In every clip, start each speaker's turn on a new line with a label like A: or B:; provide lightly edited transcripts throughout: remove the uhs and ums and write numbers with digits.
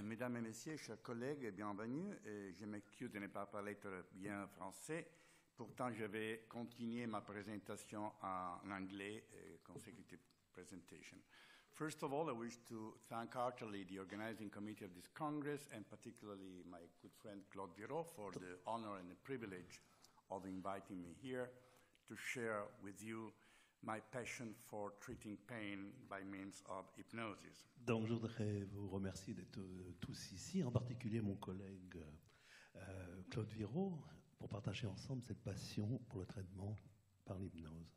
A: Mesdames et messieurs, chers collègues, bienvenue. Je m'excuse de ne pas parler très bien français. Pourtant, je vais continuer ma présentation en anglais, consecutive presentation. First of all, I wish to thank heartily the organizing committee of this Congress, and particularly my good friend Claude Viro for the honor and the privilege of inviting me here to share with you my passion for treating pain by means of hypnosis.
B: Donc, je voudrais vous remercier d'être tous ici, en particulier mon collègue Claude Viro, pour partager ensemble cette passion pour le traitement par l'hypnose.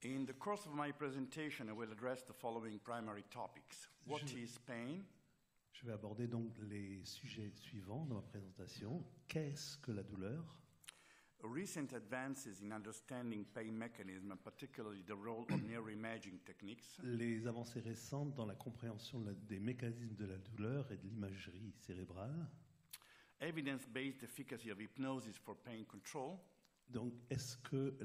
A: In the course of my presentation, I will address the following primary topics. What is pain?
B: Je vais aborder donc les sujets suivants dans ma présentation. Qu'est-ce que la douleur?
A: Recent advances in understanding pain mechanism, particularly the role of neuroimaging techniques.
B: Les avancées récentes dans la compréhension des mécanismes de la douleur et de l'imagerie cérébrale.
A: Evidence-based efficacy of hypnosis for pain control.
B: Donc, est-ce que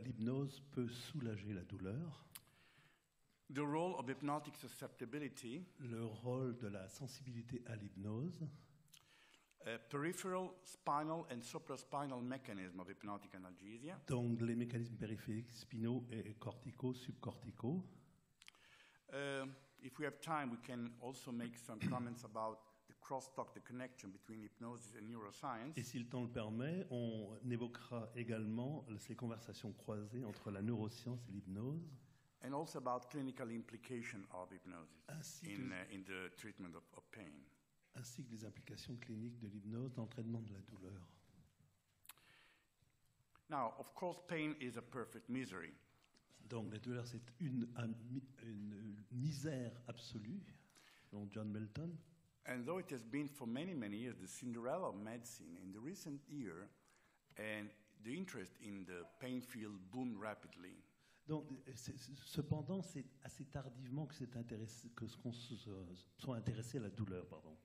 B: l'hypnose peut soulager la douleur?
A: The role of hypnotic susceptibility.
B: Le rôle de la sensibilité à l'hypnose.
A: Peripheral, spinal and supraspinal mechanism of hypnotic analgesia.
B: Donc, les mécanismes périphériques, spinaux et corticaux, subcorticaux.
A: If we have time, we can also make some comments about the crosstalk, the connection between hypnosis and neuroscience.
B: Et si le temps le permet, on évoquera également ces conversations croisées entre la neuroscience et l'hypnose.
A: And also about clinical implication of hypnosis in the treatment of pain.
B: Ainsi que les implications cliniques de l'hypnose dans le traitement de la douleur.
A: Now, of course, pain is a perfect misery.
B: Donc, la douleur, c'est une misère absolue, selon John Milton.
A: And though it has been for many, many years the Cinderella of medicine, in the recent year, and the interest in the pain field boomed rapidly.
B: Donc, cependant, c'est assez tardivement que qu'on soit intéressé à la douleur, pardon.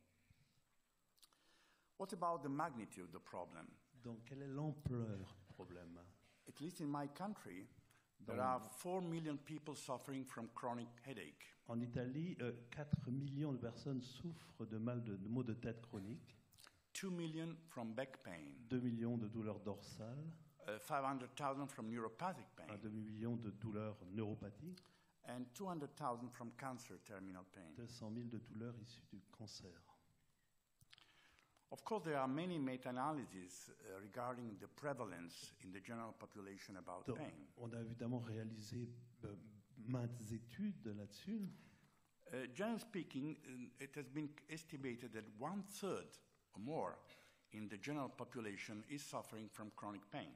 A: What about the magnitude of the problem?
B: Donc, quelle est l'ampleur du problème?
A: At least in my country, there are 4 million people suffering from chronic headache.
B: En Italie, 4 millions de personnes souffrent de maux de tête chroniques.
A: 2 million from back pain.
B: 2 millions de douleurs dorsales.
A: 500,000 from neuropathic pain.
B: 2 millions de douleurs neuropathiques.
A: And 200,000 from cancer terminal pain.
B: 200 000 de douleurs issues du cancer.
A: Of course, there are many meta-analyses regarding the prevalence in the general population about
B: Donc,
A: pain.
B: On a évidemment réalisé maintes études là-dessus.
A: Generally speaking, it has been estimated that 1/3 or more in the general population is suffering from chronic pain.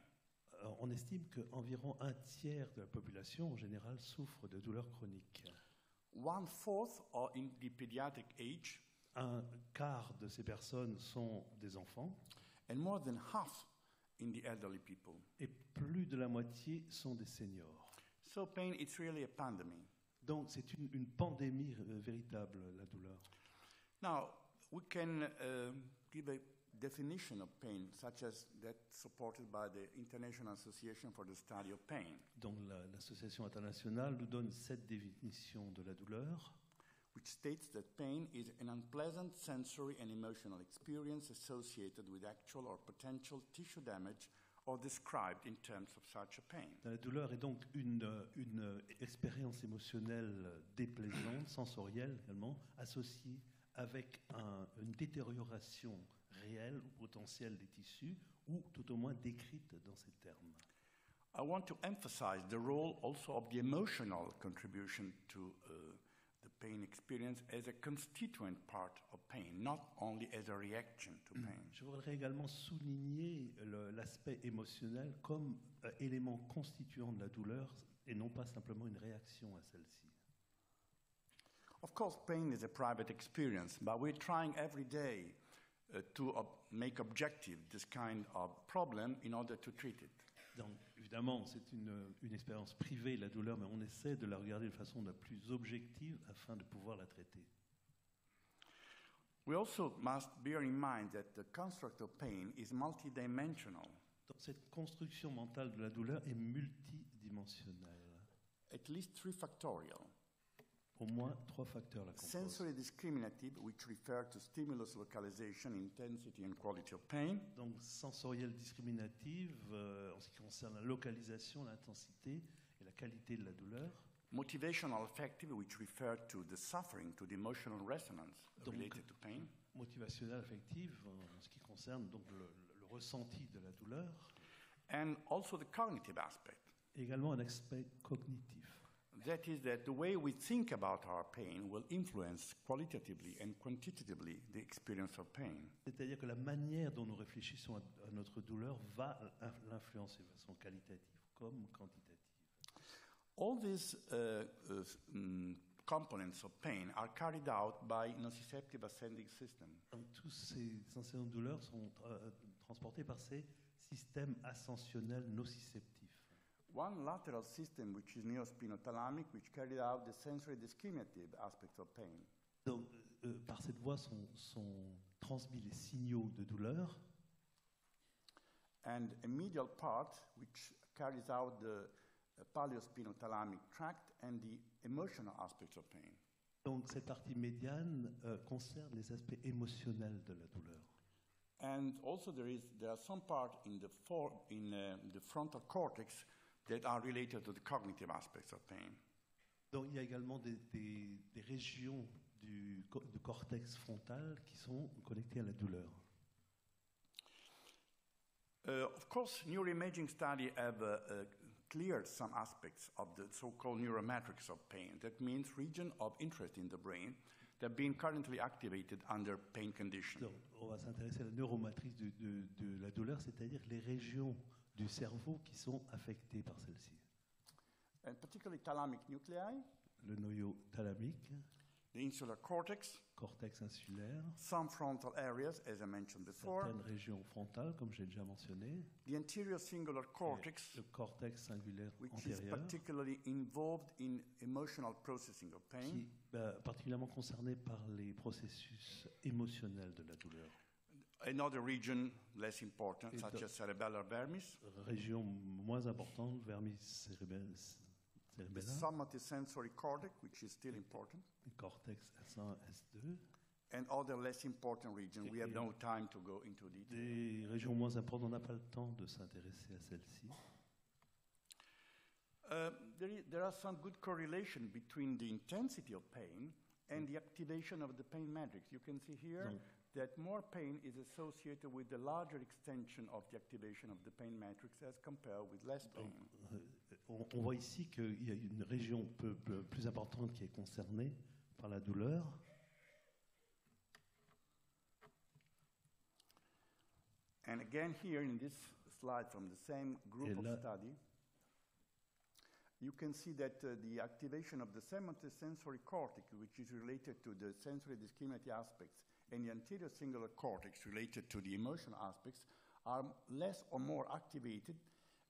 B: On estime qu'environ 1/3 de la population en général souffre de douleurs chroniques.
A: 1/4 are in the pediatric age.
B: Un quart de ces personnes sont des enfants.
A: And more than half in the elderly people.
B: Et plus de la moitié sont des seniors.
A: So pain, it's really a pandemic.
B: Donc c'est une pandémie véritable, la douleur.
A: Now, we can give a definition of pain, such as that supported by the International Association for the Study of Pain.
B: Donc l'association internationale nous donne cette définition de la douleur.
A: Which states that pain is an unpleasant sensory and emotional experience associated with actual or potential tissue damage or described in terms of such a pain.
B: La douleur est donc une expérience émotionnelle déplaisante, sensorielle également, associée avec une détérioration réelle ou potentielle des tissus, ou tout au moins décrite dans ces termes.
A: I want to emphasize the role also of the emotional contribution to the pain experience as a constituent part of pain, not only as a reaction to pain.
B: Je voudrais également souligner l'aspect émotionnel comme élément constituant de la douleur et non pas simplement une réaction à celle-ci.
A: Of course, pain is a private experience, but we're trying every day to make objective this kind of problem in order to treat it.
B: Donc, évidemment, c'est une expérience privée, la douleur, mais on essaie de la regarder de façon la plus objective afin de pouvoir la traiter.
A: We also must bear in mind that the construct of pain is multidimensional.
B: Donc, cette construction mentale de la douleur est multidimensionnelle.
A: At least 3 factorial.
B: Au moins 3 facteurs la composent.
A: Sensory discriminative, which refer to stimulus localization, intensity and quality of pain.
B: Donc sensorielle discriminative, en ce qui concerne la localisation, l'intensité et la qualité de la douleur.
A: Motivational affective, which refer to the suffering, to the emotional resonance
B: Donc,
A: related to pain.
B: Motivationnelle affective, en ce qui concerne donc le ressenti de la douleur.
A: And also the cognitive aspect.
B: Et également un aspect cognitif.
A: That is that the way we think about our pain will influence qualitatively and quantitatively the experience of pain.
B: C'est-à-dire que la manière dont nous réfléchissons à notre douleur va l'influencer de façon qualitative comme quantitative.
A: All these components of pain are carried out by nociceptive ascending system.
B: Donc, tous ces sensations de douleur sont transportés par ces systèmes ascensionnels nociceptifs.
A: One lateral system, which is neospinothalamic, which carried out the sensory discriminative aspects of pain.
B: Donc, par cette voie sont transmis les signaux de douleur.
A: And a medial part, which carries out the paleospinothalamic tract and the emotional aspects of pain.
B: Donc, cette partie médiane concerne les aspects émotionnels de la douleur.
A: And also there are some part in the frontal cortex that are related to the cognitive aspects of pain.
B: Donc il y a également des régions du cortex frontal qui sont connectées à la douleur.
A: Of course, neuroimaging studies have cleared some aspects of the so-called neuromatrix of pain. That means region of interest in the brain that are being currently activated under pain conditions.
B: Donc, on va s'intéresser à la neuromatrice de la douleur, c'est-à-dire les régions du cerveau qui sont affectées par celle-ci.
A: And particularly thalamic nuclei,
B: Le noyau thalamique,
A: the insular cortex,
B: cortex insulaire,
A: some frontal areas, as I mentioned before,
B: certaines régions frontales, comme j'ai déjà mentionné,
A: the anterior singular cortex,
B: le cortex singulaire
A: which is
B: antérieur,
A: particularly involved in emotional processing of pain,
B: qui est particulièrement concerné par les processus émotionnels de la douleur.
A: another region less important,
B: Et
A: such as cerebellar vermis,
B: Région moins importante, vermis cerebellum,
A: the somatosensory cortex, which is still important,
B: cortex S1, S2,
A: and other less important regions. We have no time to go into detail.
B: des régions moins importantes, on n'a pas le temps de s'intéresser à celles-ci.
A: There are some good correlation between the intensity of pain and the activation of the pain matrix. You can see here that more pain is associated with the larger extension of the activation of the pain matrix as compared with less pain.
B: On voit ici qu'il y a une région plus importante qui est concernée par la douleur.
A: And again here in this slide from the same group of study, you can see that the activation of the somatosensory cortex, which is related to the sensory discriminative aspects, and the anterior singular cortex related to the emotional aspects are less or more activated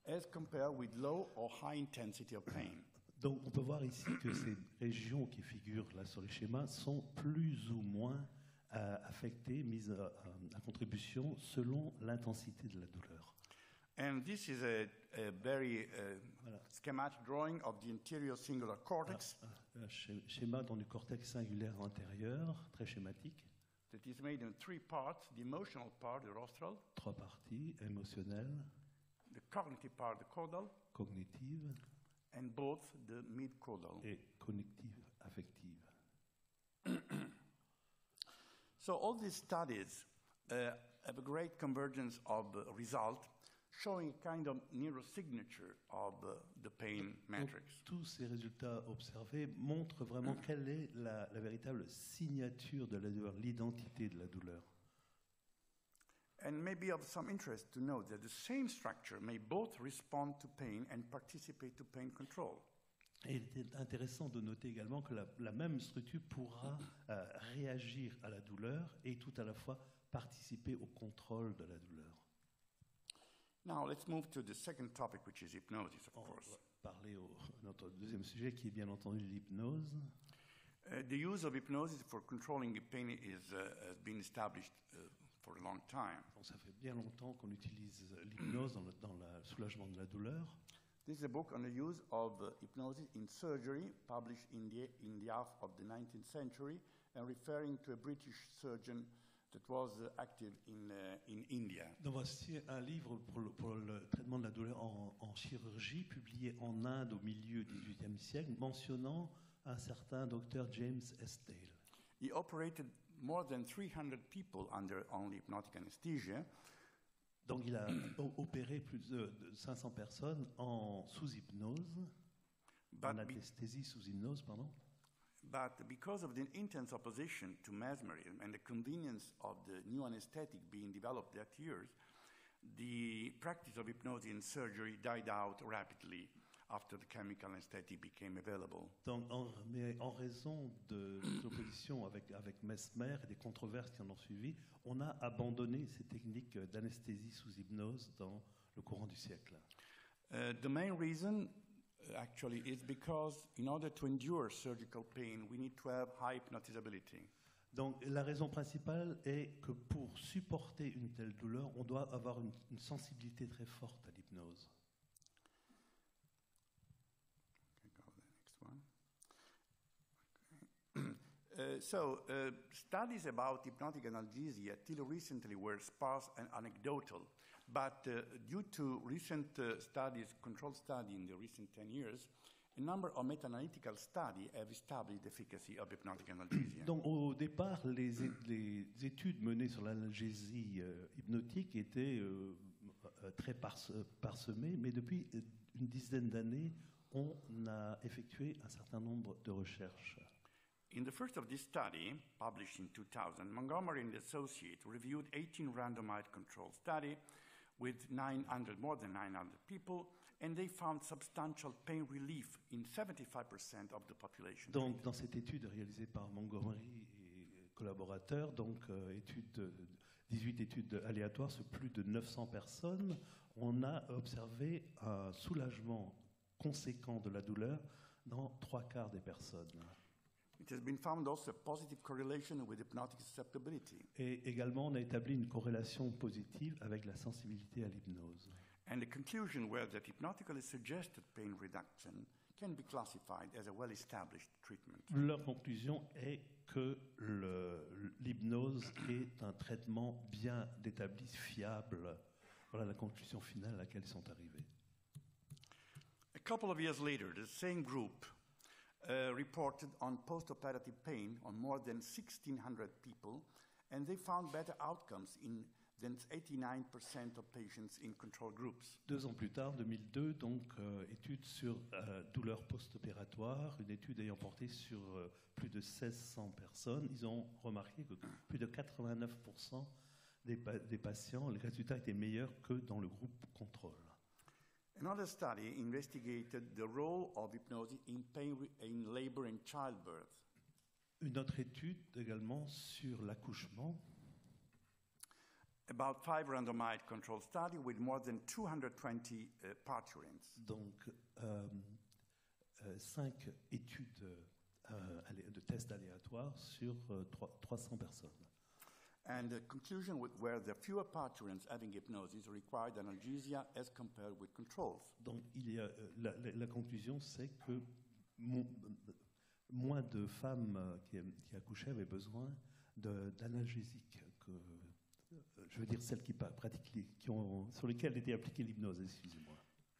A: as compared with low or high intensity of pain.
B: Donc on peut voir ici que ces régions qui figurent là sur les schémas sont plus ou moins affectées, mises à contribution selon l'intensité de la douleur.
A: And this is a very schematic drawing of the anterior singular cortex.
B: Un schéma dans du cortex singulaire antérieur, très schématique.
A: That is made in 3 parts: the emotional part, the rostral,
B: 3 parties, émotionnelle,
A: the cognitive part, the caudal,
B: cognitive,
A: and both the mid-caudal.
B: et cognitive affective.
A: So all these studies have a great convergence of results showing a kind of neurosignature of the pain matrix.
B: Tous ces résultats observés montrent vraiment quelle est la véritable signature de la douleur, l'identité de la douleur.
A: And maybe of some interest to note that the same structure may both respond to pain and participate to pain control.
B: Et il est intéressant de noter également que la même structure pourra réagir à la douleur et tout à la fois participer au contrôle de la douleur.
A: Now let's move to the second topic, which is hypnosis, of course.
B: On va parler de notre deuxième sujet qui est bien entendu l'hypnose.
A: The use of hypnosis for controlling pain has been established for a long time.
B: Donc, ça fait bien longtemps qu'on utilise l'hypnose dans le soulagement de la douleur.
A: This is a book on the use of hypnosis in surgery, published in the half of the 19th century, and referring to a British surgeon that was active in India.
B: Donc voici un livre pour le traitement de la douleur en chirurgie, publié en Inde au milieu du XVIIIe siècle, mentionnant un certain docteur James Estale.
A: He operated more than 300 people under only hypnotic anesthesia.
B: Donc il a opéré plus de 500 personnes sous hypnose, en anesthésie sous hypnose, pardon.
A: But because of the intense opposition to mesmerism and the convenience of the new anesthetic being developed that years, the practice of hypnosis in surgery died out rapidly after the chemical anesthetic became available.
B: Donc, mais en raison de l'opposition avec Mesmer et des controverses qui en ont suivi, on a abandonné ces techniques d'anesthésie sous hypnose dans le courant du siècle.
A: The main reason actually is because in order to endure surgical pain, we need to have high hypnotizability.
B: Donc la raison principale est que pour supporter une telle douleur, on doit avoir une sensibilité très forte à l'hypnose.
A: Studies about hypnotic analgesia till recently were sparse and anecdotal, but due to recent controlled studies in the recent 10 years, a number of meta-analytical studies have established the efficacy of hypnotic analgesia.
B: Donc au départ, les études menées sur l'analgésie hypnotique étaient très parsemées, mais depuis une dizaine d'années, on a effectué un certain nombre de recherches.
A: In the first of this study, published in 2000, Montgomery and Associates reviewed 18 randomized controlled studies with more than 900 people, and they found substantial pain relief in 75% of the population.
B: Donc, dans cette étude réalisée par Montgomery et collaborateurs, donc 18 études aléatoires sur plus de 900 personnes, on a observé un soulagement conséquent de la douleur dans 3/4 des personnes.
A: It has been found also a positive correlation with hypnotic susceptibility.
B: Et également, on a établi une corrélation positive avec la sensibilité à l'hypnose.
A: And the conclusion was that hypnotically suggested pain reduction can be classified as a well-established treatment.
B: Leur conclusion est que l'hypnose est un traitement bien établi, fiable. Voilà la conclusion finale à laquelle ils sont arrivés.
A: A couple of years later, the same group reported on post-operative pain on more than 1,600 people, and they found better outcomes than 89% of patients in control groups.
B: 2 ans plus tard, 2002, donc étude sur douleur post-opératoire, une étude ayant porté sur plus de 1600 personnes. Ils ont remarqué que plus de 89% des patients, les résultats étaient meilleurs que dans le groupe contrôle.
A: Another study investigated the role of hypnosis in pain in labor and childbirth.
B: Une autre étude également sur l'accouchement.
A: About 5 randomized controlled studies with more than 220 parturients.
B: Donc 5 études de tests aléatoires sur 300 personnes.
A: And the conclusion were the fewer parturients having hypnosis required analgesia as compared with controls.
B: Donc la conclusion, c'est que moins de femmes qui accouchaient avaient besoin d'analgésiques. Je veux dire celles qui pratiquent, sur lesquelles était appliquée l'hypnose. Excusez-moi.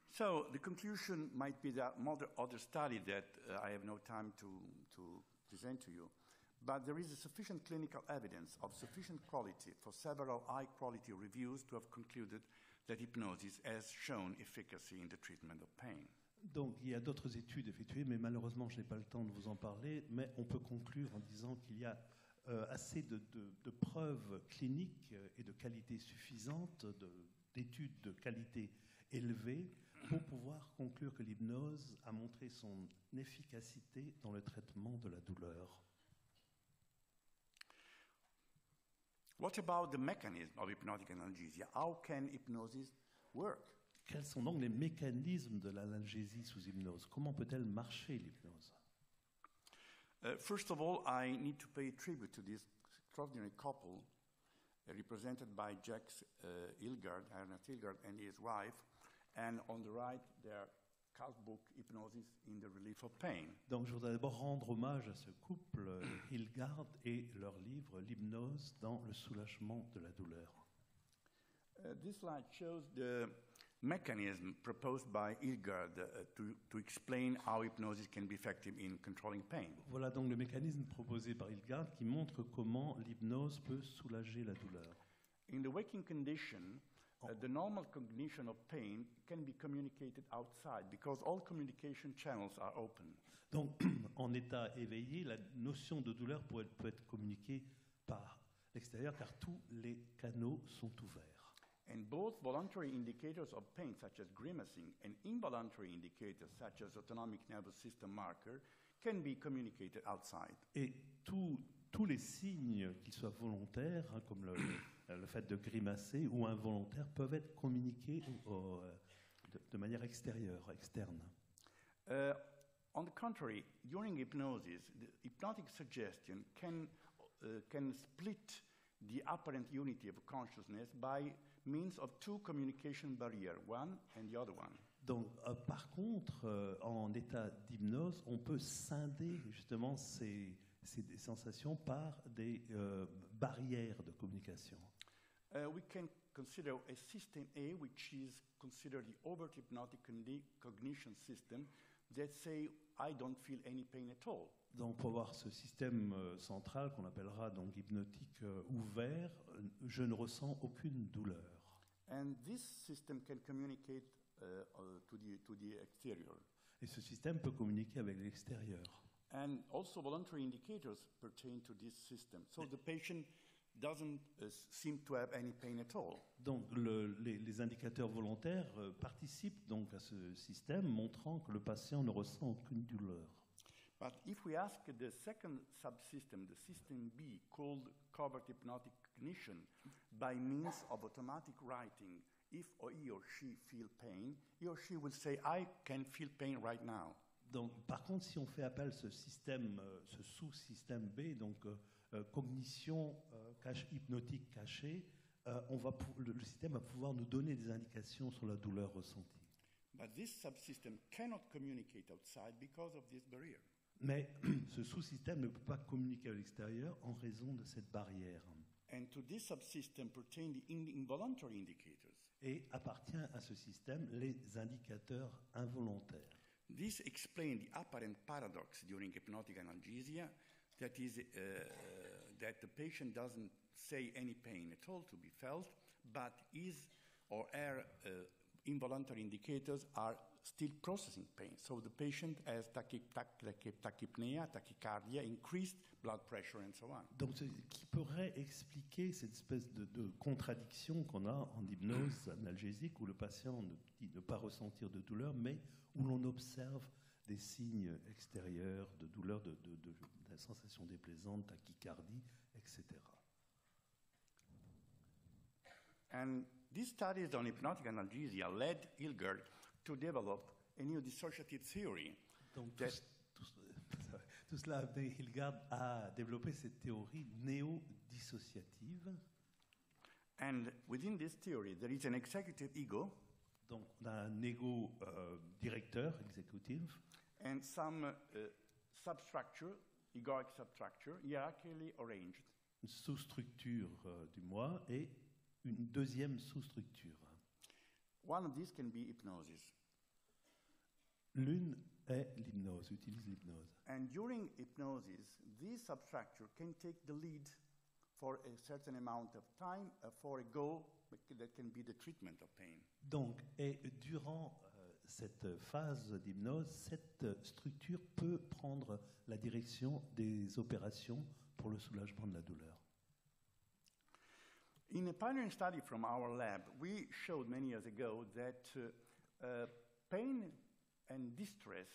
A: So the conclusion might be that other study that I have no time to present to you. But there is sufficient clinical evidence of sufficient quality for several high-quality reviews to have concluded that hypnosis has shown efficacy in the treatment of pain.
B: Donc, il y a d'autres études effectuées, mais malheureusement, je n'ai pas le temps de vous en parler. Mais on peut conclure en disant qu'il y a assez de preuves cliniques et de qualité suffisante, d'études de qualité élevée, pour pouvoir conclure que l'hypnose a montré son efficacité dans le traitement de la douleur.
A: What about the mechanism of hypnotic analgesia? How can hypnosis work?
B: Quels sont donc les mécanismes de l'analgésie sous hypnose? Comment peut-elle marcher, l'hypnose?
A: First of all, I need to pay tribute to this extraordinary couple represented by Ernest Hilgard and his wife. And on the right, there cult book Hypnosis in the Relief of Pain.
B: Donc je voudrais d'abord rendre hommage à ce couple, Hilgard et leur livre L'hypnose dans le soulagement de la douleur.
A: This slide shows the mechanism proposed by Hilgard to explain how hypnosis can be effective in controlling pain.
B: Voilà donc le mécanisme proposé par Hilgard qui montre comment l'hypnose peut soulager la douleur.
A: In the waking condition, the normal cognition of pain can be communicated outside because all communication channels are open.
B: Donc en état éveillé, la notion de douleur peut être communiquée par l'extérieur car tous les canaux sont ouverts.
A: And both voluntary indicators of pain, such as grimacing, and involuntary indicators, such as autonomic nervous system marker, can be communicated outside.
B: Et tous les signes, qu'ils soient volontaires, hein, comme le fait de grimacer, ou involontaires, peuvent être communiqués de manière extérieure, externe.
A: On the contrary, during hypnosis, the hypnotic suggestion can split the apparent unity of consciousness by means of two communication barriers, one and the other one.
B: Donc, par contre, en état d'hypnose, on peut scinder justement ces sensations par des barrières de communication.
A: We can consider a system A, which is considered the overt hypnotic cognition system, that say, I don't feel any pain at all.
B: Donc, pour voir ce système central qu'on appellera donc hypnotique ouvert, je ne ressens aucune douleur.
A: And this system can communicate to the exterior.
B: Et ce système peut communiquer avec l'extérieur.
A: And also voluntary indicators pertain to this system. So the patient doesn't seem to have any pain at all.
B: Donc les indicateurs volontaires participent donc à ce système, montrant que le patient ne ressent aucune douleur.
A: But if we ask the second subsystem, the system B, called covert hypnotic cognition, by means of automatic writing, if he or she feel pain, he or she will say, I can feel pain right now.
B: Donc, par contre, si on fait appel à ce système, ce sous-système B, donc cognition hypnotique cachée, le système va pouvoir nous donner des indications sur la douleur ressentie.
A: But this subsystem cannot communicate outside because of this barrier.
B: Mais ce sous-système ne peut pas communiquer à l'extérieur en raison de cette barrière.
A: And to this subsystem pertain the involuntary indicators.
B: Et appartient à ce système les indicateurs involontaires.
A: This explains the apparent paradox during hypnotic analgesia, that is, that the patient doesn't say any pain at all to be felt, but his or her involuntary indicators are still processing pain. So the patient has tachypnea, tachycardia, increased blood pressure, and so on.
B: Donc, ce qui pourrait expliquer cette espèce de contradiction qu'on a en hypnose analgésique, où le patient dit ne pas ressentir de douleur, mais où l'on observe des signes extérieurs de douleur, de sensations déplaisantes, tachycardie, etc.
A: And these studies on hypnotic analgesia led Hilgard to develop a new dissociative theory.
B: Donc, tout cela a amené Hilgard à développer cette théorie néo-dissociative.
A: And within this theory, there is an executive ego.
B: Donc, on a un ego directeur, exécutif.
A: And some substructure, egoic substructure, hierarchically arranged.
B: Une sous-structure du moi et une deuxième sous-structure.
A: One of these can be hypnosis.
B: L'une est l'hypnose, utilise l'hypnose.
A: And during hypnosis, this substructure can take the lead for a certain amount of time for a goal that can be the treatment of pain.
B: Donc, et durant cette phase d'hypnose, cette structure peut prendre la direction des opérations pour le soulagement de la douleur.
A: In a pioneering study from our lab, we showed many years ago that pain and distress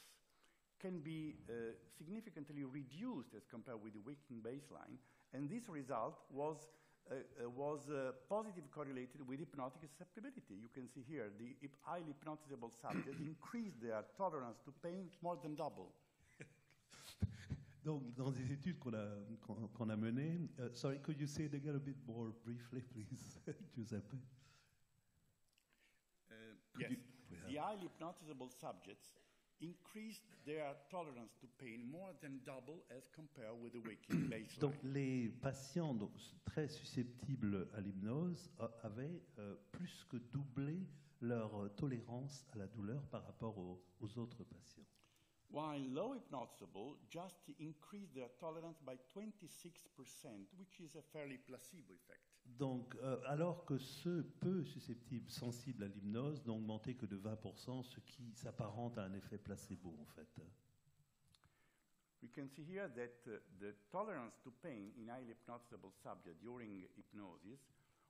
A: can be significantly reduced as compared with the waking baseline, and this result was positively correlated with hypnotic susceptibility. You can see here the highly hypnotizable subjects increased their tolerance to pain more than double.
B: Donc, dans des études qu'on a menées, sorry, could you say it again a bit more briefly, please, Giuseppe?
A: Yes. The highly hypnotizable subjects increased their tolerance to pain more than double as compared with the waking baseline.
B: Donc les patients donc, très susceptibles à l'hypnose avaient plus que doublé leur tolérance à la douleur par rapport aux autres patients.
A: While low hypnotizable just increased their tolerance by 26%, which is a fairly placebo effect.
B: Donc, alors que ceux peu susceptibles, sensibles à l'hypnose n'ont augmenté que de 20%, ce qui s'apparente à un effet placebo en fait.
A: We can see here that the tolerance to pain in highly hypnotizable subjects during hypnosis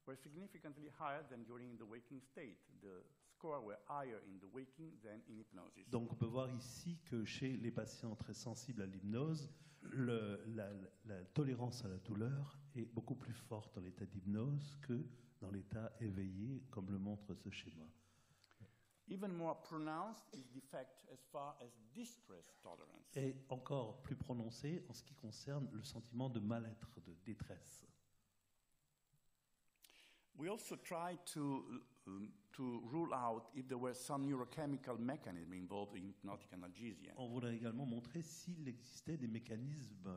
A: were significantly higher than during the waking state. The scores were higher in the waking than in hypnosis.
B: Donc, on peut voir ici que chez les patients très sensibles à l'hypnose, la tolérance à la douleur est beaucoup plus forte dans l'état d'hypnose que dans l'état éveillé, comme le montre ce schéma.
A: Even more pronounced is the effect as far as distress tolerance.
B: Et encore plus prononcé en ce qui concerne le sentiment de mal-être, de détresse.
A: We also tried to rule out if there were some neurochemical mechanism involved in hypnotic analgesia.
B: On voudrait également montrer s'il existait des mécanismes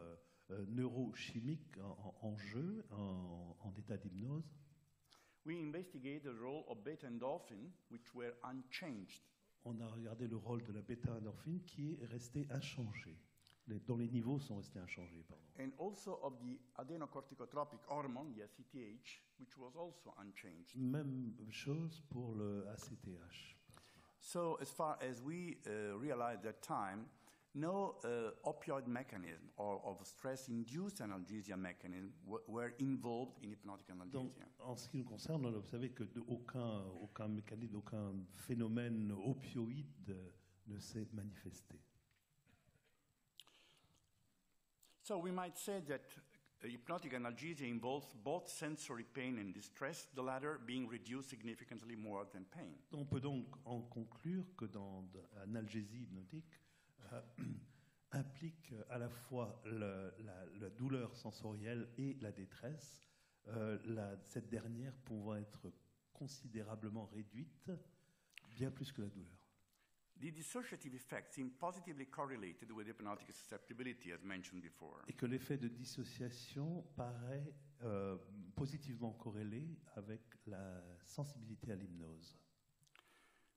B: neurochimiques en jeu, en état d'hypnose.
A: We investigated the role of beta-endorphin, which were unchanged.
B: On a regardé le rôle de la bêta-endorphine qui est resté inchangé, dont les niveaux sont restés inchangés. Pardon.
A: And also of the adenocorticotropic hormone, the ACTH, which was also unchanged.
B: Même chose pour le ACTH.
A: So as far as we realized at that time, no opioid mechanism or of stress-induced analgesia mechanism were involved in hypnotic analgesia.
B: Donc, en ce qui nous concerne, on a observé que aucun mécanisme, aucun phénomène opioïde ne s'est manifesté.
A: So we might say that hypnotic analgesia involves both sensory pain and distress, the latter being reduced significantly more than pain.
B: On peut donc en conclure que dans l'analgésie hypnotique implique à la fois la douleur sensorielle et la détresse, cette dernière pouvant être considérablement réduite, bien plus que la douleur.
A: The dissociative effect seem positively correlated with hypnotic susceptibility, as mentioned before.
B: Et que l'effet de dissociation paraît positivement corrélé avec la sensibilité à l'hypnose.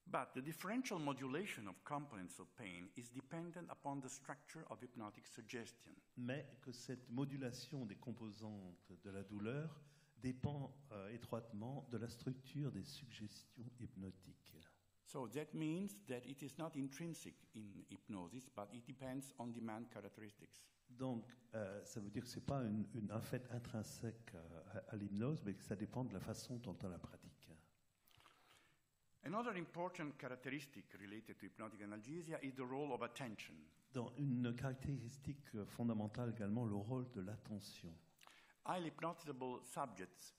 A: But the differential modulation of components of pain is dependent upon the structure of hypnotic suggestion.
B: Mais que cette modulation des composantes de la douleur dépend étroitement de la structure des suggestions hypnotiques.
A: So that means that it is not intrinsic in hypnosis, but it depends on demand characteristics.
B: Donc, ça veut dire que ce n'est pas un fait intrinsèque à l'hypnose, mais que ça dépend de la façon dont on la pratique.
A: Another important characteristic related to hypnotic analgesia is the role of attention.
B: Dans une caractéristique fondamentale également, le rôle de l'attention.
A: Highly hypnotizable subjects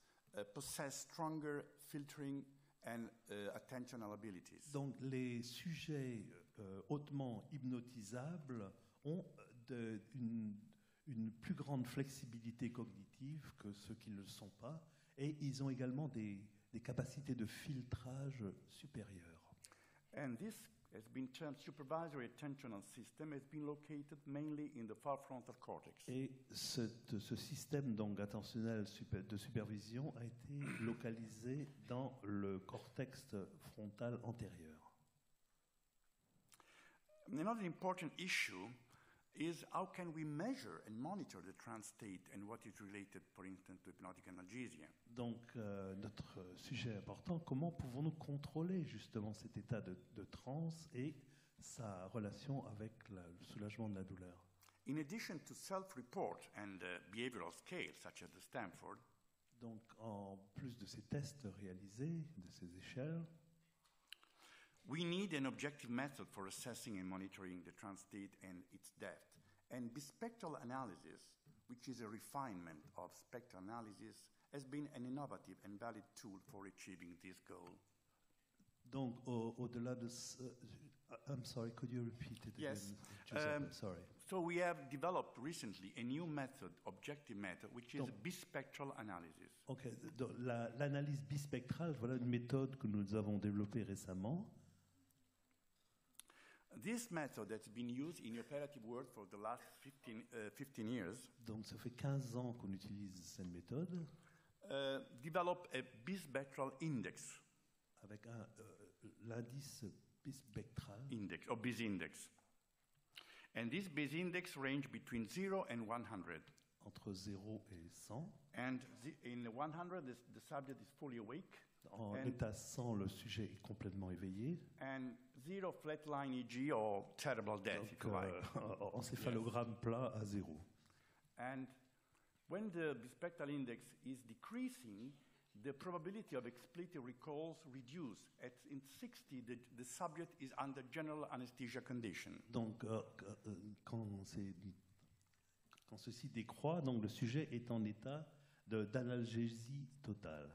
A: possess stronger filtering and attentional abilities.
B: Donc, les sujets hautement hypnotisables ont une plus grande flexibilité cognitive que ceux qui ne le sont pas, et ils ont également des capacités de filtrage supérieures.
A: And this has been termed supervisory attentional system, has been located mainly in the far frontal cortex.
B: Et ce système donc attentionnel de supervision a été localisé dans le cortex frontal antérieur.
A: Another important issue is how can we measure and monitor the trance state and what is related, for instance, to hypnotic analgesia.
B: Donc, notre sujet important, comment pouvons-nous contrôler justement cet état de transe et sa relation avec le soulagement de la douleur?
A: In addition to self-report and behavioral scales, such as the Stanford,
B: donc, en plus de ces tests réalisés, de ces échelles,
A: we need an objective method for assessing and monitoring the trance state and its depth. And bispectral analysis, which is a refinement of spectral analysis, has been an innovative and valid tool for achieving this goal.
B: Donc, au-delà de... I'm sorry, could you repeat it again?
A: Yes.
B: Giuseppe, sorry.
A: So we have developed recently a new method, objective method, which is bispectral analysis.
B: Ok, l'analyse bispectrale, voilà une méthode que nous avons développée récemment.
A: This method that's been used in the operative world for the last 15 years
B: Donc ça fait 15 ans qu'on utilise cette méthode
A: developed a bispectral index,
B: avec l'indice bispectral.
A: Index, or BIS index. And this BIS index range between 0 and 100.
B: Entre 0 et 100.
A: And in 100, the subject is fully awake.
B: En état 100, le sujet est complètement éveillé.
A: And 0 flatline EG or terrible death,
B: Donc,
A: if you like.
B: encéphalogramme plat à 0.
A: And when the bispectral index is decreasing, the probability of explicit recalls reduce. In 60, the subject is under general anesthesia condition.
B: Donc, quand ceci décroît, donc le sujet est en état d'analgésie totale.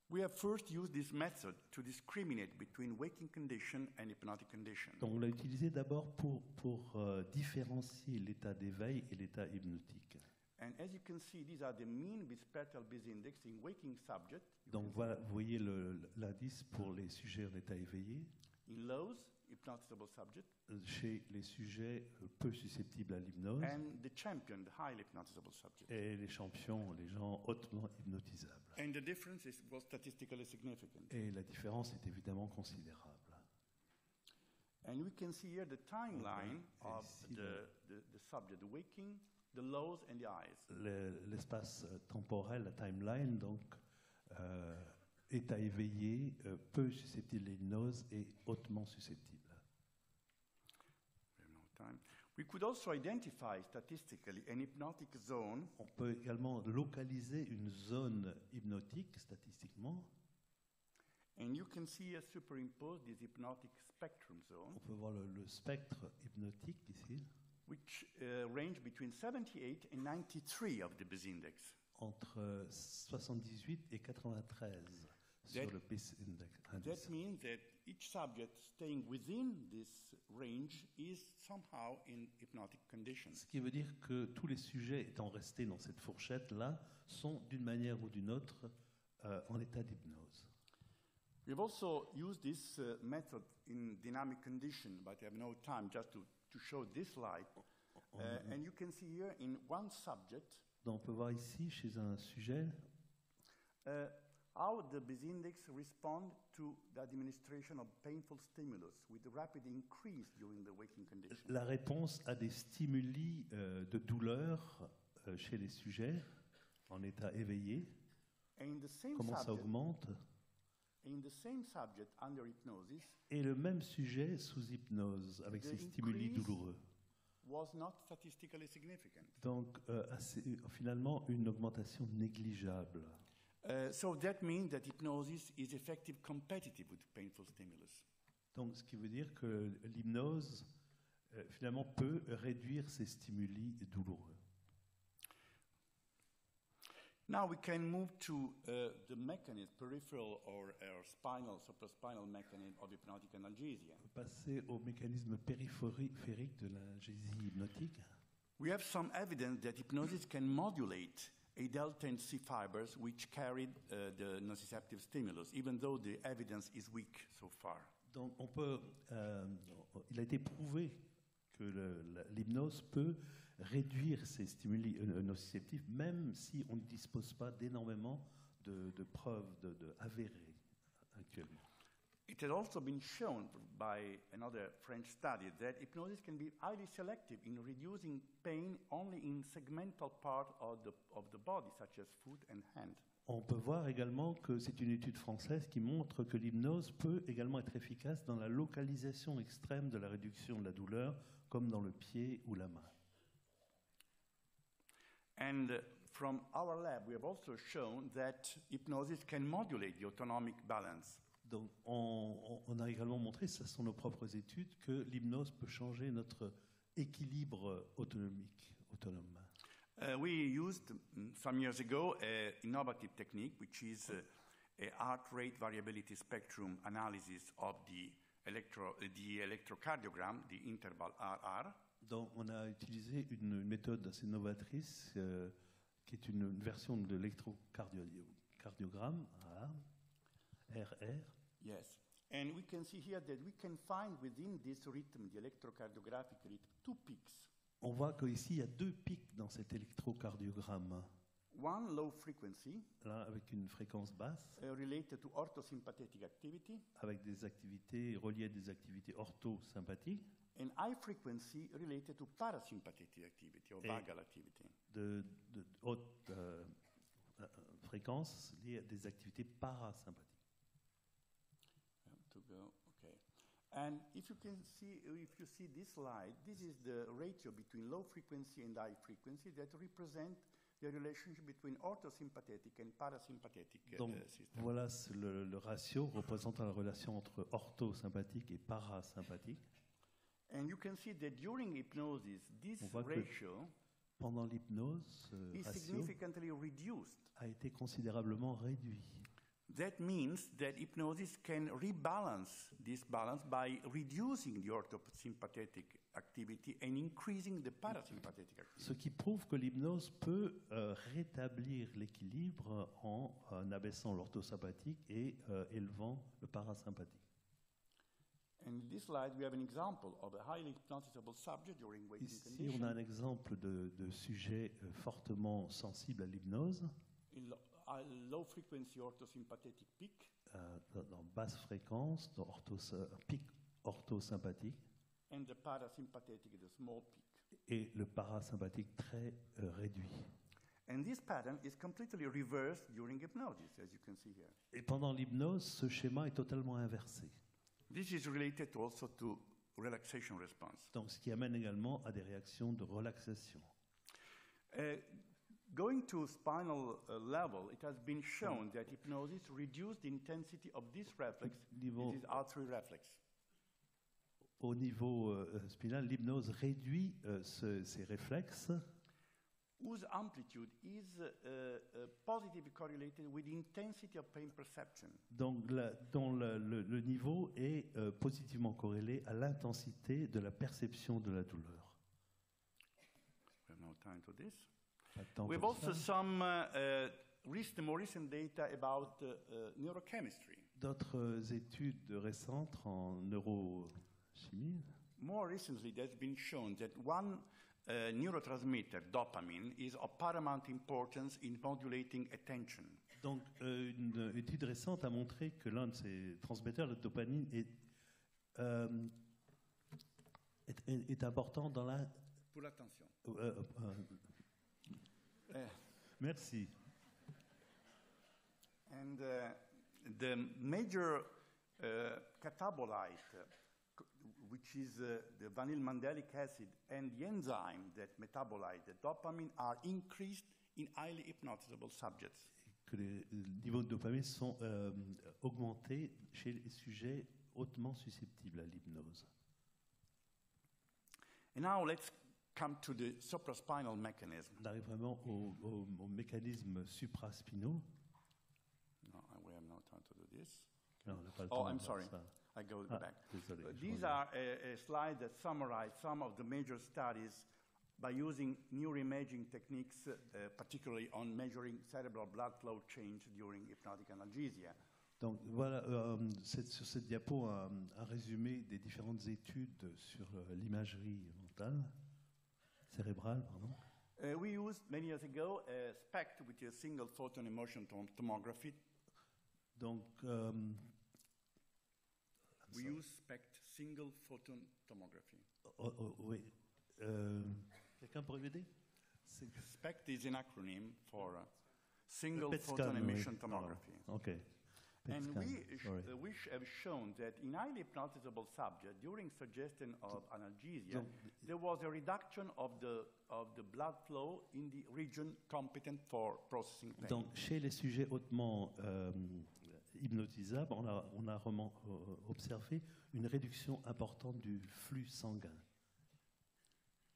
A: We have first used this method to discriminate between waking condition and hypnotic condition.
B: Donc, on l'a utilisé d'abord pour différencier l'état d'éveil et l'état hypnotique.
A: And as you can see, these are the mean bispectral BIS index in waking subject.
B: Donc, voilà, vous voyez l'indice pour les sujets en état éveillé.
A: In lows, hypnotizable subject.
B: Chez les sujets peu susceptibles à l'hypnose.
A: And the champion, the highly hypnotizable subject.
B: Et les champions, les gens hautement hypnotisables.
A: And the difference was statistically significant.
B: Et la différence est évidemment considérable.
A: And we can see here the timeline of the subject waking, the lows and the highs.
B: L'espace temporel, la timeline, donc état éveillé, peu susceptible à l'hypnose et hautement susceptible.
A: We could also identify statistically an hypnotic zone.
B: On peut également localiser une zone hypnotique statistiquement.
A: And you can see here superimposed this hypnotic spectrum zone.
B: On peut voir le spectre hypnotique ici.
A: Which range between 78 and 93 of the BIS index.
B: Entre 78 et 93 sur le BIS index.
A: That means that each subject staying within this range is somehow in hypnotic condition.
B: Ce qui veut dire que tous les sujets étant restés dans cette fourchette-là sont d'une manière ou d'une autre en état d'hypnose.
A: We've also used this method in dynamic condition, but I have no time just to show this slide. And you can see here in one subject.
B: Donc on peut voir ici chez un sujet
A: how the BIS index respond to the administration of painful stimulus with a rapid increase during the waking condition.
B: La réponse à des stimuli de douleur chez les sujets en état éveillé. Comment ça augmente?
A: In the same subject under hypnosis,
B: et le même sujet sous hypnose avec ces stimuli douloureux.
A: Was not statistically significant.
B: Donc finalement une augmentation négligeable.
A: So that means that hypnosis is effective competitive with painful stimulus.
B: Donc ce qui veut dire que l'hypnose finalement peut réduire ces stimuli douloureux.
A: Now we can move to the mechanism, peripheral or spinal, supraspinal mechanism of hypnotic analgesia.
B: On peut passer au mécanisme périphérique de l'analgésie hypnotique.
A: We have some evidence that hypnosis can modulate A delta and C fibers which carried the nociceptive stimulus, even though the evidence is weak so far.
B: Donc on peut, il a été prouvé que l'hypnose peut réduire ces stimuli nociceptifs, même si on ne dispose pas d'énormément de preuves avérées actuellement.
A: It has also been shown by another French study that hypnosis can be highly selective in reducing pain only in segmental part of the body, such as foot and hand.
B: On peut voir également que c'est une étude française qui montre que l'hypnose peut également être efficace dans la localisation extrême de la réduction de la douleur, comme dans le pied ou la main.
A: And from our lab, we have also shown that hypnosis can modulate the autonomic balance.
B: Donc, on a également montré, ce sont nos propres études, que l'hypnose peut changer notre équilibre autonome.
A: We used some years ago an innovative technique, which is a heart rate variability spectrum analysis of the electrocardiogram, the interval RR.
B: Donc, on a utilisé une méthode assez novatrice, qui est une version de l'électrocardiogramme, RR.
A: Yes, And we can see here that we can find within this rhythm, the electrocardiographic rhythm, two peaks.
B: On voit qu'ici, il y a deux pics dans cet électrocardiogramme.
A: One low frequency,
B: L'un avec une fréquence basse,
A: related to orthosympathetic activity,
B: avec des activités reliées à des activités orthosympathiques,
A: and high frequency related to parasympathetic activity or
B: Et
A: vagal activity.
B: de haute fréquence liées à des activités parasympathiques.
A: To go, okay. And if you see this slide, this is the ratio between low frequency and high frequency that represent the relationship between orthosympathetic and parasympathetic
B: Donc,
A: system.
B: voilà le ratio représentant la relation entre orthosympathique et parasympathique.
A: And you can see that during hypnosis, this
B: On voit que
A: ratio
B: pendant l'hypnose, ce
A: is
B: ratio
A: significantly reduced.
B: a été considérablement réduit.
A: That means that hypnosis can rebalance this balance by reducing the orthosympathetic activity and increasing the parasympathetic activity.
B: Ce qui prouve que l'hypnose peut rétablir l'équilibre en abaissant l'orthosympathique et élevant le parasympathique.
A: And in this slide, we have an example of a highly hypnotizable subject during waking
B: Ici,
A: condition.
B: on a un exemple de sujet fortement sensible à l'hypnose,
A: Low frequency orthosympathetic peak
B: dans basse fréquence, dans pic orthosympathique,
A: and the parasympathetic, the small peak.
B: et le parasympathique très réduit.
A: And this pattern is completely reversed during hypnosis, as you can see here.
B: Et pendant l'hypnose, ce schéma est totalement inversé.
A: This is related also to relaxation response.
B: Donc, ce qui amène également à des réactions de relaxation.
A: Going to spinal level, it has been shown that hypnosis reduced the intensity of this reflex, this is R3 reflex.
B: Au niveau spinal, l'hypnose réduit ces réflexes
A: Whose amplitude is positively correlated with the intensity of pain perception.
B: dont le niveau est positivement corrélé à l'intensité de la perception de la douleur.
A: We have no time for this.
B: Pas de temps
A: We have
B: pour
A: also
B: ça.
A: some more recent data about neurochemistry.
B: D'autres études récentes en neurochimie.
A: More recently, there's been shown that one neurotransmitter, dopamine, is of paramount importance in modulating attention.
B: Donc, une étude récente a montré que l'un de ces transmetteurs, le dopamine, est important dans la...
A: Pour l'attention.
B: Merci.
A: And the major catabolite, which is the vanillmandelic acid, and the enzyme that metabolize the dopamine are increased in highly hypnotizable subjects.
B: Que les niveaux de dopamine sont augmentés chez les sujets hautement susceptibles à l'hypnose.
A: And now let's come to the supraspinal mechanism.
B: On arrive vraiment au mécanisme supraspinaux.
A: No, we have no time to do this.
B: Non, on n'a pas le
A: Oh,
B: temps
A: I'm
B: de
A: sorry.
B: faire ça.
A: I go
B: Ah,
A: back.
B: désolé, je
A: These
B: reviens.
A: are a slide that summarize some of the major studies by using neuroimaging techniques, particularly on measuring cerebral blood flow change during hypnotic analgesia.
B: Donc voilà, sur cette diapo, un résumé des différentes études sur l'imagerie mentale, cérébrale, pardon.
A: We used many years ago a SPECT, which is single photon emission tomography.
B: Donc,
A: We use SPECT, single photon tomography.
B: oui. Quelqu'un pourrait m'aider?
A: SPECT is an acronym for single
B: PET
A: photon
B: scan,
A: emission
B: oui.
A: tomography.
B: Ok. PET
A: And
B: scan,
A: we have shown that in highly hypnotizable subjects, during suggestion of analgesia, there was a reduction of the blood flow in the region competent for processing pain.
B: Donc, chez les sujets hautement hypnotisables, on a observé une réduction importante du flux sanguin.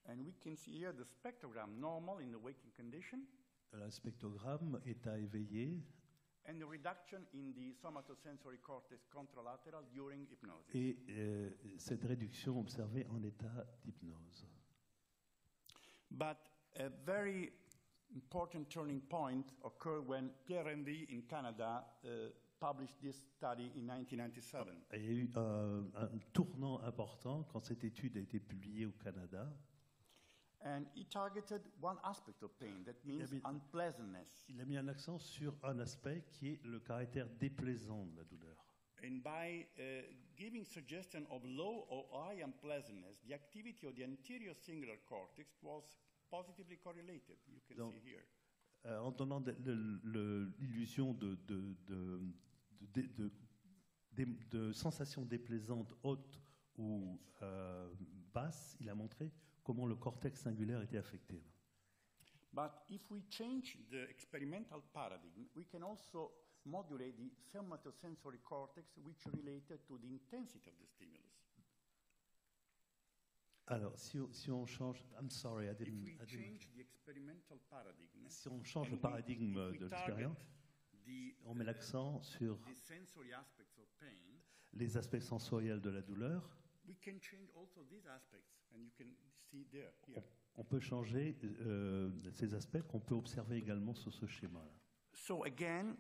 A: And we can see here the spectrogram normal in the waking condition,
B: Le spectrogramme est à éveiller
A: and the reduction in the somatosensory cortex contralateral during hypnosis.
B: et cette réduction observée en état d'hypnose.
A: But a very important turning point occurred when Pr in Canada published this study in 1997.
B: Et il y a eu un tournant important quand cette étude a été publiée au Canada.
A: And he targeted one aspect of pain, that means unpleasantness.
B: Il a mis un accent sur un aspect qui est le caractère déplaisant de la douleur.
A: And by giving suggestion of low or high unpleasantness, the activity of the anterior cingulate cortex was positively correlated. You can
B: Donc,
A: see here.
B: En donnant l'illusion de sensations déplaisantes hautes ou basses, il a montré comment le cortex singulaire était affecté.
A: But if we change the experimental paradigm, we can also modulate the somatosensory cortex, which is related to the intensity of the stimulus.
B: Alors, si on change, I'm sorry, I didn't. Si on change le paradigme de l'expérience, on met l'accent sur les aspects sensoriels de la douleur. On peut changer ces aspects qu'on peut observer également sur ce schéma-là.
A: So again,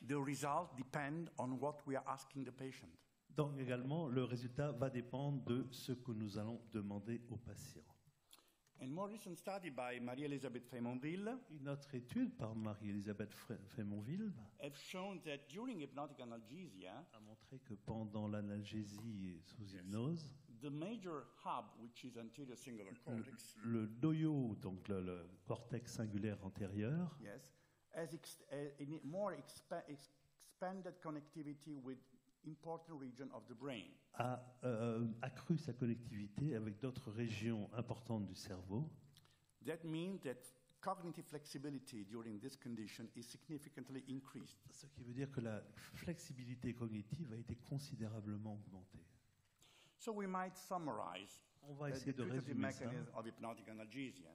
A: the result depends on what we are asking the patient.
B: Donc également, le résultat va dépendre de ce que nous allons demander au patient.
A: A more recent study by Marie-Elisabeth Frémonville
B: Une autre étude par Marie-Elisabeth Frémonville
A: have shown that during hypnotic analgesia,
B: a montré que pendant l'analgésie sous hypnose,
A: the major hub, which is anterior cingulate cortex,
B: le noyau, donc le cortex singulaire antérieur,
A: yes, has more expanded connectivity with important region of the brain.
B: a accru sa connectivité avec d'autres régions importantes du cerveau.
A: That means that cognitive flexibility during this condition is significantly increased.
B: Ce qui veut dire que la flexibilité cognitive a été considérablement augmentée.
A: So we might summarize
B: On va essayer de résumer ça.
A: of hypnotic analgesia.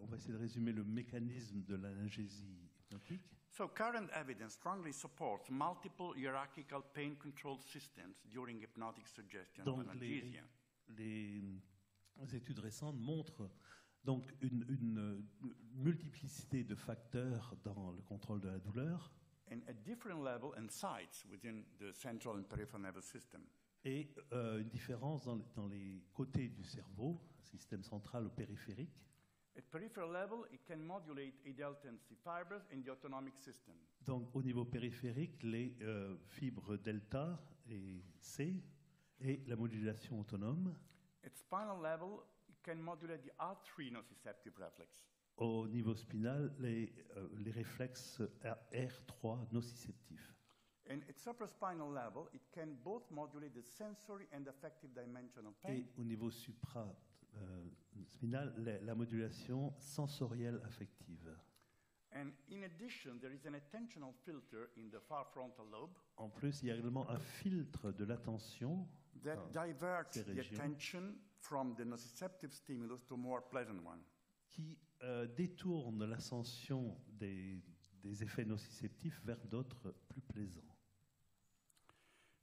B: On va essayer de résumer le mécanisme de l'analgésie hypnotique.
A: So current evidence strongly supports multiple hierarchical pain control systems during hypnotic suggestion of
B: Donc
A: analgesia.
B: les études récentes montrent donc une multiplicité de facteurs dans le contrôle de la douleur
A: And at different level and sites within the central and peripheral nervous system.
B: et une différence dans les côtés du cerveau, système central ou périphérique.
A: At peripheral level, it can modulate A-delta-C fibers in the autonomic system.
B: Donc au niveau périphérique, les fibres delta et C et la modulation autonome.
A: At spinal level, it can modulate the R3 nociceptive reflex.
B: Au niveau spinal, les réflexes R3 nociceptifs.
A: And at supraspinal level, it can both modulate the sensory and affective dimension of pain.
B: Et au niveau supraspinal, la modulation sensorielle affective.
A: And in addition, there is an attentional filter in the far frontal lobe
B: En plus, il y a également un filtre de l'attention
A: that diverts
B: ces
A: the
B: régions.
A: attention from the nociceptive stimulus to a more pleasant one.
B: Qui détourne l'ascension des effets nociceptifs vers d'autres plus plaisants.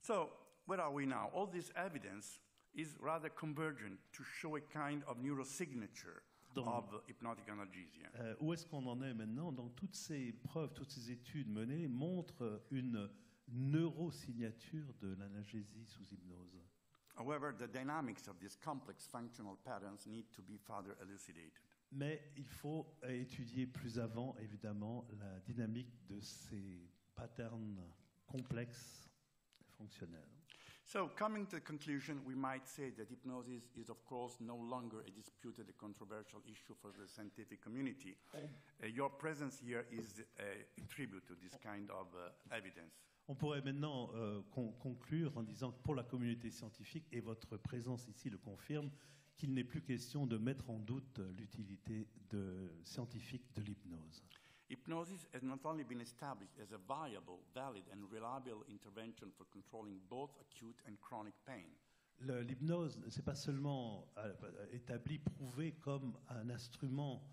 A: So, where are we now? All this evidence is rather convergent to show a kind of neurosignature of hypnotic analgesia.
B: Où est-ce qu'on en est maintenant? Donc toutes ces preuves, toutes ces études menées montrent une neurosignature de l'analgésie sous hypnose.
A: However, the dynamics of these complex functional patterns need to be further elucidated.
B: Mais il faut étudier plus avant, évidemment, la dynamique de ces patterns complexes et fonctionnels.
A: So, coming to the conclusion, we might say that hypnosis is, of course, no longer a disputed, a controversial issue for the scientific community. Your presence here is a tribute to this kind of evidence.
B: On pourrait maintenant conclure en disant que pour la communauté scientifique, et votre présence ici le confirme, qu'il n'est plus question de mettre en doute l'utilité scientifique de l'hypnose.
A: Hypnosis has not only been established as a viable, valid, and reliable intervention for controlling both acute and chronic pain.
B: L'hypnose, ce n'est pas seulement établi, prouvé comme un instrument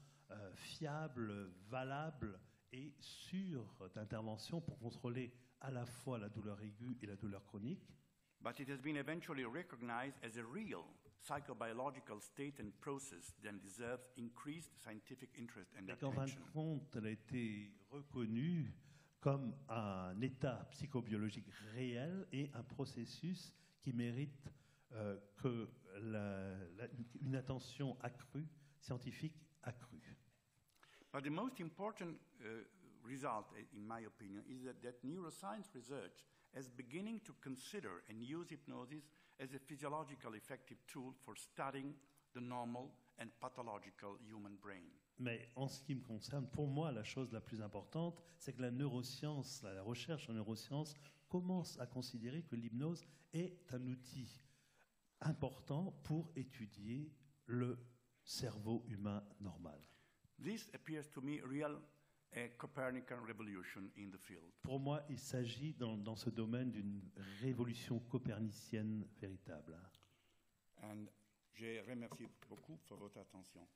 B: fiable, valable et sûr d'intervention pour contrôler à la fois la douleur aiguë et la douleur chronique.
A: But it has been eventually recognized as a real psychobiological state and process that deserves increased scientific interest and
B: Et qu'en fin de
A: attention.
B: compte, elle a été reconnue comme un état psychobiologique réel et un processus qui mérite une attention accrue, scientifique accrue.
A: But the most important result, in my opinion, is that neuroscience research is beginning to consider and use hypnosis as a physiological effective tool for studying the normal and pathological human brain.
B: Mais en ce qui me concerne, pour moi, la chose la plus importante, c'est que la neuroscience, la recherche en neurosciences, commence à considérer que l'hypnose est un outil important pour étudier le cerveau humain normal.
A: This appears to me real Copernican revolution in the field.
B: Pour moi, il s'agit dans ce domaine d'une révolution copernicienne véritable.
A: And je remercie beaucoup pour votre attention.